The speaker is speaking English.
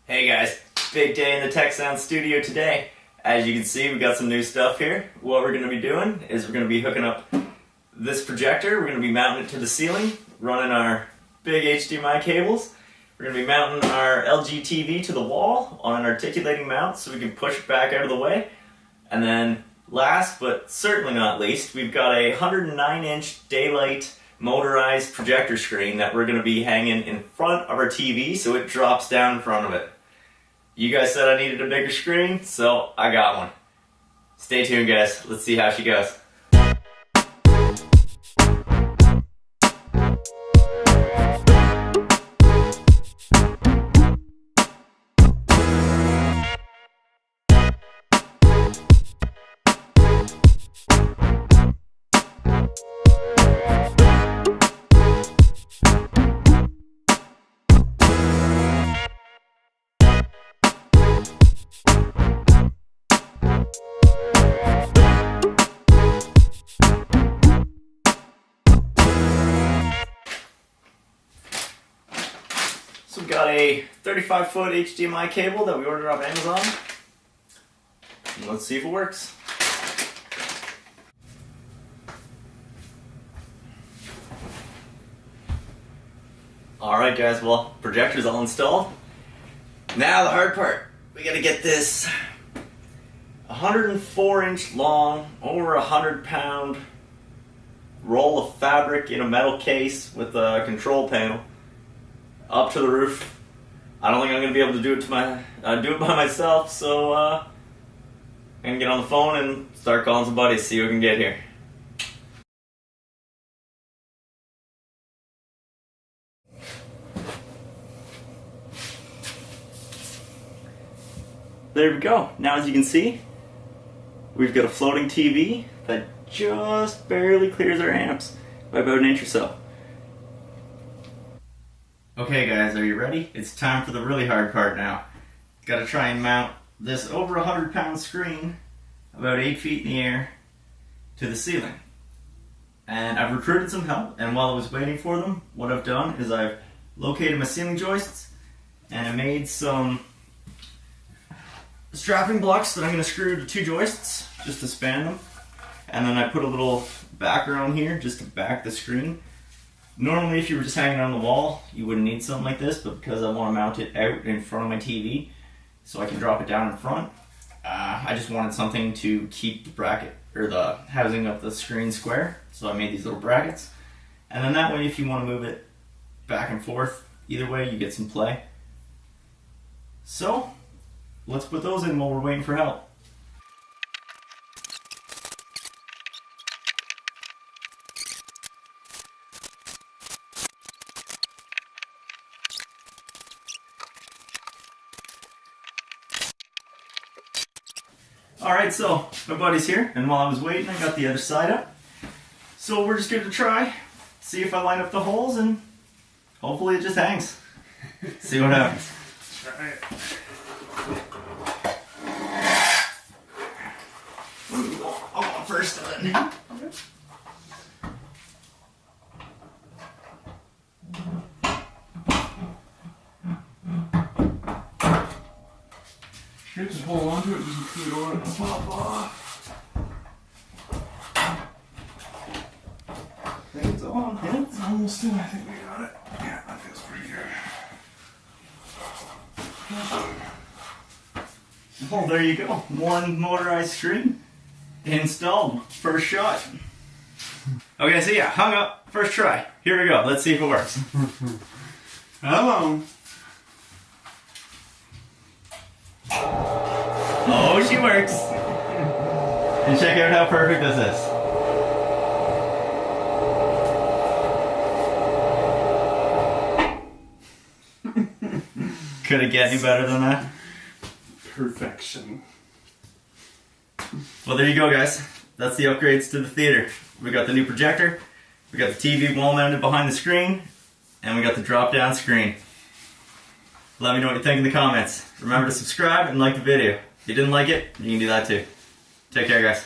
Hey guys, big day in the Tech Sound studio today. As you can see, we got some new stuff here. What we're going to be doing is we're going to be hooking up this projector. We're going to be mounting it to the ceiling, running our big HDMI cables. We're going to be mounting our LG TV to the wall on an articulating mount so we can push it back out of the way. And then last but certainly not least, we've got a 109-inch daylight motorized projector screen that we're going to be hanging in front of our TV so it drops down in front of it. You guys said I needed a bigger screen, so I got one. Stay tuned, guys. Let's see how she goes. So we've got a 35-foot HDMI cable that we ordered off Amazon. And let's see if it works. Alright guys, well, projector's all installed. Now the hard part. We gotta get this 104-inch long, over 100-pound roll of fabric in a metal case with a control panel up to the roof. I don't think I'm gonna be able to do it by myself, so I'm gonna get on the phone and start calling some buddies, see who we can get here. There we go. Now as you can see, we've got a floating TV that just barely clears our amps by about an inch or so. Okay guys, are you ready? It's time for the really hard part now. Gotta try and mount this over 100-pound screen about 8 feet in the air to the ceiling. And I've recruited some help, and while I was waiting for them, what I've done is I've located my ceiling joists and I made some strapping blocks that I'm going to screw to 2 joists just to span them. And then I put a little backer on here just to back the screen. Normally if you were just hanging on the wall, you wouldn't need something like this, but because I want to mount it out in front of my TV so I can drop it down in front, I just wanted something to keep the bracket, or the housing of the screen square, so I made these little brackets. And then that way if you want to move it back and forth, either way you get some play. So, let's put those in while we're waiting for help. Alright, so my buddy's here, and while I was waiting I got the other side up. So we're just going to try, see if I line up the holes, and hopefully it just hangs. See what happens. Try it. I'll go first then. Just hold on to it, just put it on and pop off. I think it's on. Yeah. It's almost in, I think we got it. Yeah, that feels pretty good. Oh, there you go. One motorized screen installed. First shot. Okay, so yeah, hung up. First try. Here we go. Let's see if it works. Hello. Oh, she works. And check out how perfect this is. Could it get any better than that? Perfection. Well, there you go, guys. That's the upgrades to the theater. We got the new projector, we got the TV wall mounted behind the screen, and we got the drop down screen. Let me know what you think in the comments. Remember to subscribe and like the video. If you didn't like it, you can do that too. Take care, guys.